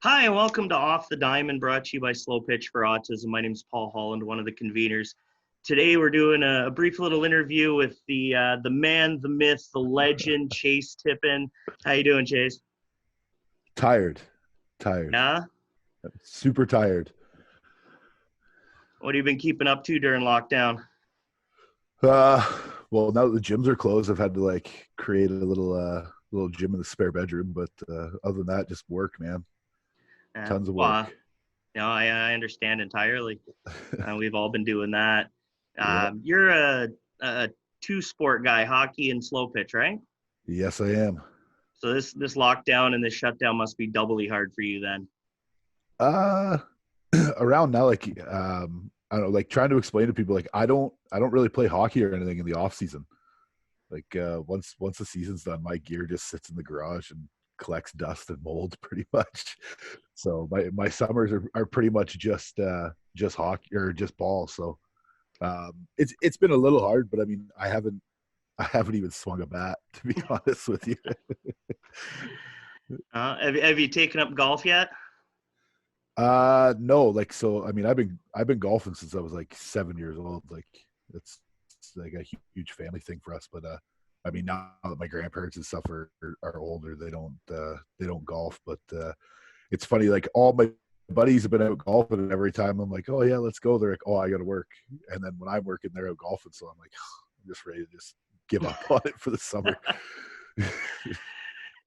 Hi, and welcome to Off the Diamond, brought to you by Slo-pitch for Autism. My name is Paul Holland, one of the conveners. Today, we're doing a brief little interview with the man, the myth, the legend, Chase Tippin. How you doing, Chase? Tired. Yeah? Super tired. What have you been keeping up to during lockdown? Well, now that the gyms are closed, I've had to create a little gym in the spare bedroom. But other than that, just work, man. Tons of Well, work. I understand entirely. We've all been doing that. Yeah. You're a two-sport guy, hockey and slow pitch, right? Yes, I am. So this lockdown and this shutdown must be doubly hard for you then. Uh Around now, I don't know, trying to explain to people, I don't really play hockey or anything in the off season. Once the season's done, my gear just sits in the garage and collects dust and mold pretty much. So my summers are pretty much just hockey or just ball. So it's been a little hard, but I mean I haven't even swung a bat, to be honest with you. Have you taken up golf yet? No, so I mean I've been golfing since I was like 7 years old. It's like a huge family thing for us. But I mean, now that my grandparents and stuff are older, they don't golf. But it's funny, like all my buddies have been out golfing, and every time I'm like, oh yeah, let's go, they're like, oh, I gotta work. And then when I'm working, they're out golfing, so I'm like, I'm just ready to just give up on it for the summer.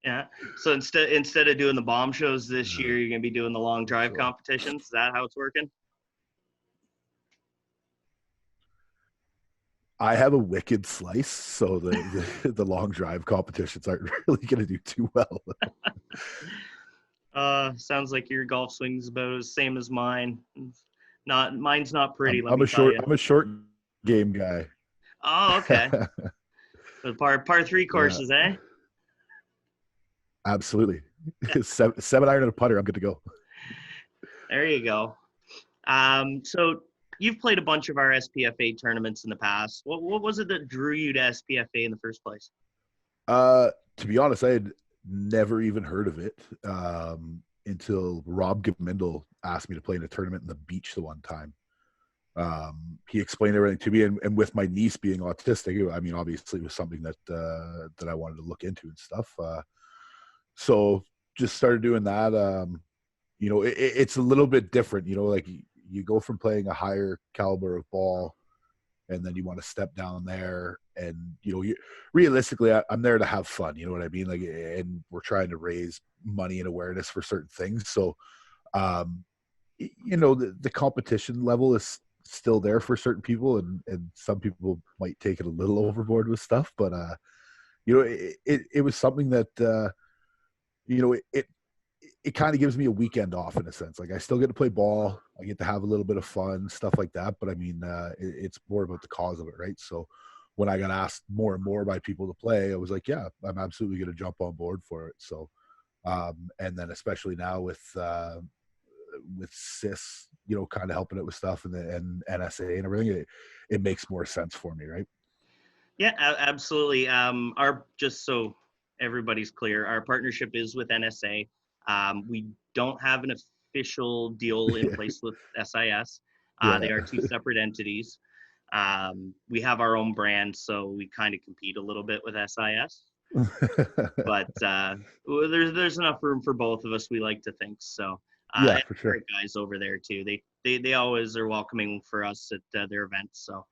Yeah. So instead of doing the bomb shows this year, you're gonna be doing the long drive Sure. competitions. Is that how it's working? I have a wicked slice, so the long drive competitions aren't really going to do too well. Sounds like your golf swing's about as same as mine. Mine's not pretty, I'm, let I'm me a tell short you. I'm a short game guy. Oh, okay. So par three Yeah, courses, eh? absolutely. Seven iron and a putter, I'm good to go. There you go. So you've played a bunch of our SPFA tournaments in the past. What was it that drew you to SPFA in the first place? To be honest, I had never even heard of it until Rob Gamindel asked me to play in a tournament in the beach the one time. He explained everything to me, and with my niece being autistic, I mean, obviously it was something that I wanted to look into and stuff. So just started doing that. It's a little bit different, like you go from playing a higher caliber of ball, and then you want to step down there, and realistically, I'm there to have fun, you know what I mean, and we're trying to raise money and awareness for certain things. So the competition level is still there for certain people, and some people might take it a little overboard with stuff, but it was something that it kind of gives me a weekend off in a sense. Like I still get to play ball, I get to have a little bit of fun, stuff like that. But I mean, it's more about the cause of it, right? So when I got asked more and more by people to play, I was like, yeah, I'm absolutely going to jump on board for it. So, and then especially now with CIS, kind of helping it with stuff and NSA and everything, it makes more sense for me, right? Yeah, absolutely. Our just so everybody's clear, our partnership is with NSA. We don't have an official deal in place with SIS. Yeah. They are two separate entities. We have our own brand, so we kind of compete a little bit with SIS. But there's enough room for both of us. We like to think so. Yeah, And for sure. great guys over there too. They always are welcoming for us at their events. So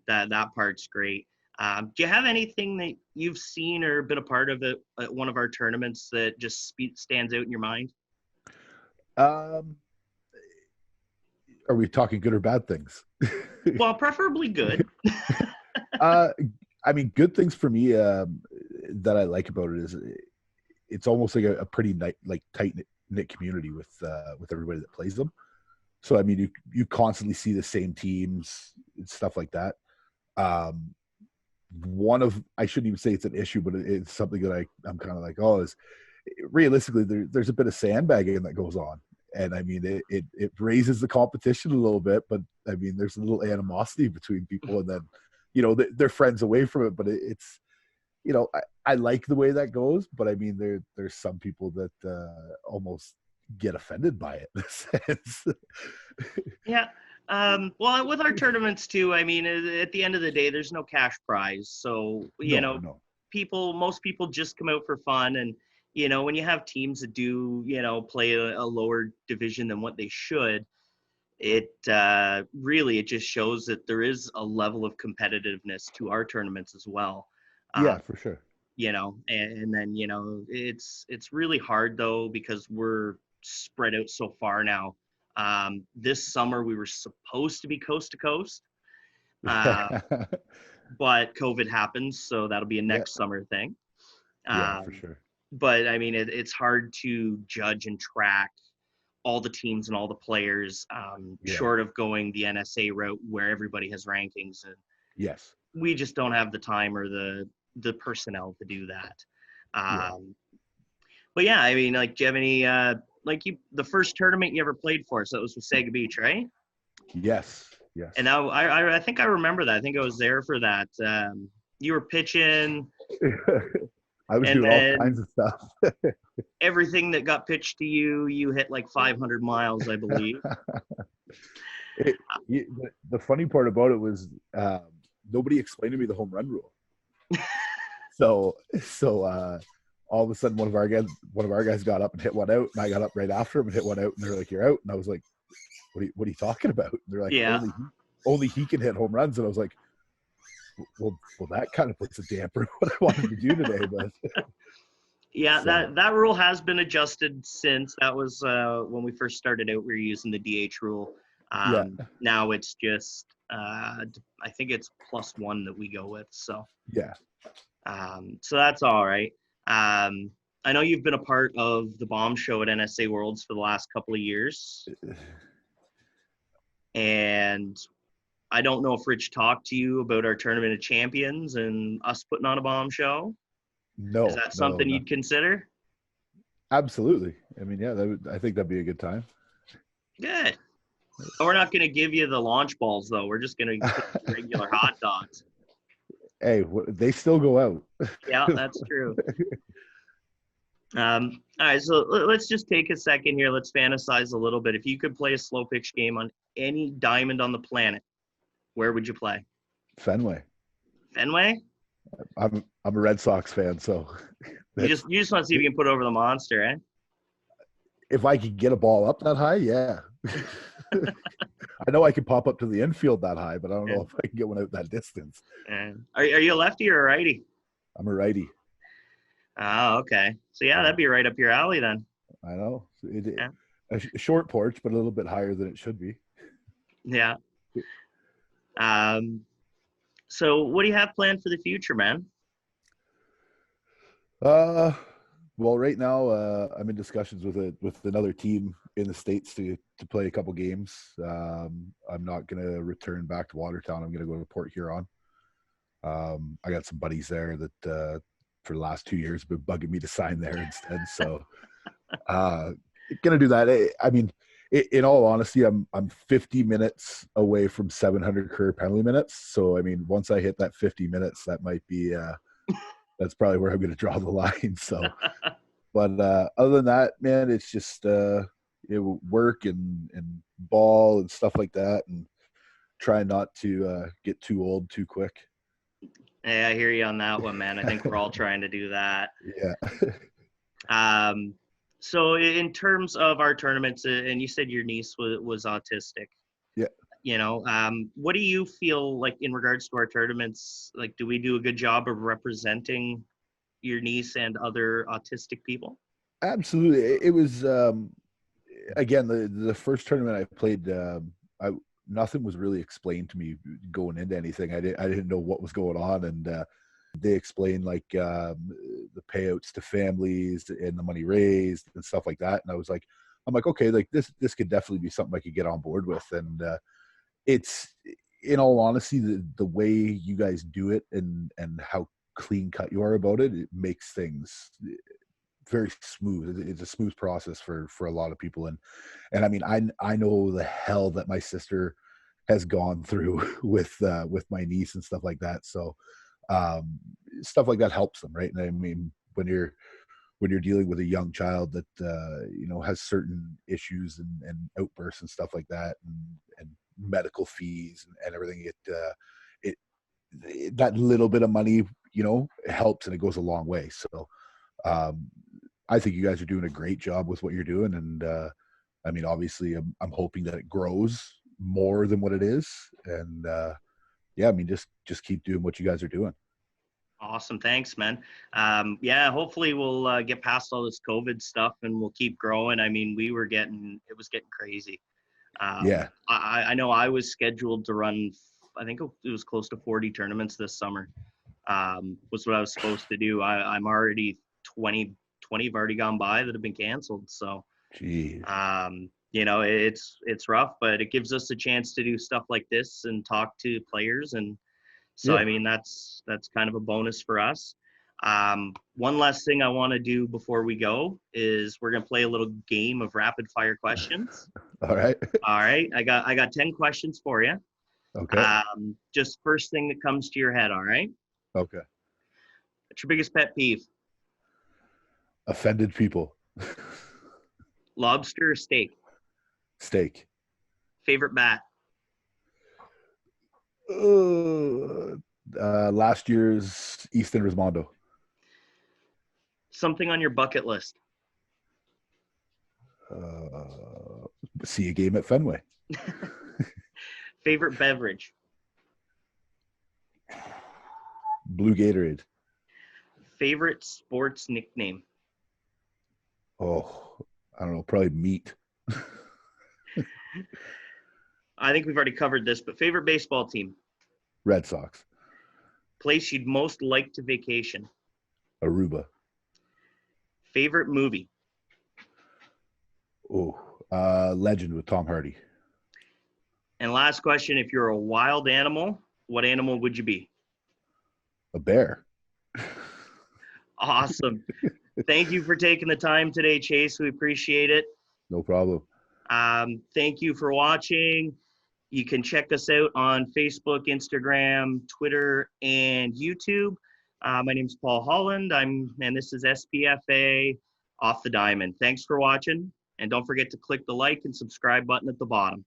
that part's great. Do you have anything that you've seen or been a part of at one of our tournaments that just stands out in your mind? Um, are we talking good or bad things? Well, preferably good. uh, I mean, good things for me that I like about it is it's almost like a pretty tight knit community with everybody that plays them. So I mean, you constantly see the same teams and stuff like that. Um, I shouldn't even say it's an issue, but it's something that I'm kind of like, oh, is realistically there's a bit of sandbagging that goes on, and I mean it raises the competition a little bit, but I mean there's a little animosity between people, and then they're friends away from it, but it's I like the way that goes, but I mean there's some people that almost get offended by it in a sense. Yeah. Well, with our tournaments too, I mean, at the end of the day, there's no cash prize. So, No. most people just come out for fun. And, when you have teams that do, play a lower division than what they should, it really, it just shows that there is a level of competitiveness to our tournaments as well. Yeah, for sure. And then, it's really hard though, because we're spread out so far now. This summer we were supposed to be coast to coast, uh, but COVID happens, so that'll be a Yeah. next summer thing. Yeah, for Um, sure. but I mean, it's hard to judge and track all the teams and all the players, Yeah. short of going the NSA route where everybody has rankings, and Yes. we just don't have the time or the personnel to do that. Yeah. But yeah, I mean, like, do you have any the first tournament you ever played for? So it was with Sega Beach, right? Yes. Yes. And I think I remember that. I think I was there for that. You were pitching, I was and doing all then kinds of stuff. everything that got pitched to you, you hit like 500 miles, I believe. The funny part about it was nobody explained to me the home run rule. So all of a sudden one of our guys got up and hit one out, and I got up right after him and hit one out, and they're like, "You're out," and I was like, "What are you talking about?" And they're like, Yeah. only he can hit home runs," and I was like, "Well, that kind of puts a damper on what I wanted to do today." But yeah, so, that rule has been adjusted since. That was when we first started out. We were using the DH rule. yeah, Now it's just I think it's +1 that we go with. So yeah. so that's all right. I know you've been a part of the bomb show at NSA Worlds for the last couple of years, and I don't know if Rich talked to you about our Tournament of Champions and us putting on a bomb show. Is that something No. you'd consider? Absolutely. I mean, yeah, I think that'd be a good time. Good. We're not going to give you the launch balls, though. We're just going to regular hot dogs. Hey, they still go out. Yeah, that's true. All right, so let's just take a second here. Let's fantasize a little bit. If you could play a slow pitch game on any diamond on the planet, where would you play? Fenway. Fenway? I'm a Red Sox fan, so You just want to see if you can put over the monster, eh? if I could get a ball up that high, yeah. I know I could pop up to the infield that high, but I don't know if I can get one out that distance. Are you a lefty or a righty? I'm a righty. Oh, okay. So yeah, that'd be right up your alley then. I know. A short porch, but a little bit higher than it should be. Yeah. So what do you have planned for the future, man? Well, right now I'm in discussions with another team in the States to play a couple games. I'm not gonna return back to Watertown. I'm gonna go to Port Huron. I got some buddies there that for the last 2 years have been bugging me to sign there instead. So gonna do that. I mean, in all honesty, I'm 50 minutes away from 700 career penalty minutes. So I mean, once I hit that 50 minutes, that might be that's probably where I'm going to draw the line. So, but other than that, man, it's just work and ball and stuff like that, and try not to get too old too quick. Yeah, I hear you on that one, man. I think we're all trying to do that. Yeah. So in terms of our tournaments, and you said your niece was autistic. Yeah. What do you feel like in regards to our tournaments? Like, do we do a good job of representing your niece and other autistic people? Absolutely. It was again the first tournament I played. Nothing was really explained to me going into anything. I didn't know what was going on, and they explained like the payouts to families and the money raised and stuff like that. And I'm like, okay, like this could definitely be something I could get on board with. And it's, in all honesty, the way you guys do it and how clean cut you are about it, it makes things very smooth. It's a smooth process for a lot of people. And I mean, I know the hell that my sister has gone through with my niece and stuff like that. So stuff like that helps them, right? And I mean, when when you're dealing with a young child that has certain issues and outbursts and stuff like that, and medical fees and everything, it that little bit of money helps, and it goes a long way. So I think you guys are doing a great job with what you're doing, and I mean, obviously I'm hoping that it grows more than what it is, and yeah, I mean, just keep doing what you guys are doing. Awesome. Thanks, man. Yeah, hopefully we'll get past all this COVID stuff and we'll keep growing. I mean, it was getting crazy. Yeah. I know I was scheduled to run, I think it was close to 40 tournaments this summer, was what I was supposed to do. I'm already 20 have already gone by that have been canceled. So, Jeez. it's rough, but it gives us a chance to do stuff like this and talk to players. And so, Yeah. I mean, that's kind of a bonus for us. One last thing I want to do before we go is we're going to play a little game of rapid fire questions. All right. All right. I got 10 questions for you. Okay. Just first thing that comes to your head. All right. Okay. What's your biggest pet peeve? Offended people. Lobster or steak? Steak. Favorite bat? Last year's Easton Rismondo. Something on your bucket list? See a game at Fenway. Favorite beverage? Blue Gatorade. Favorite sports nickname? Oh, I don't know. Probably meat. I think we've already covered this, but favorite baseball team? Red Sox. Place you'd most like to vacation? Aruba. Favorite movie? Oh, Legend with Tom Hardy. And last question, if you're a wild animal, what animal would you be? A bear. Awesome. Thank you for taking the time today, Chase. We appreciate it. No problem. Thank you for watching. You can check us out on Facebook, Instagram, Twitter, and YouTube. My name is Paul Holland. And this is SPFA Off the Diamond. Thanks for watching. And don't forget to click the like and subscribe button at the bottom.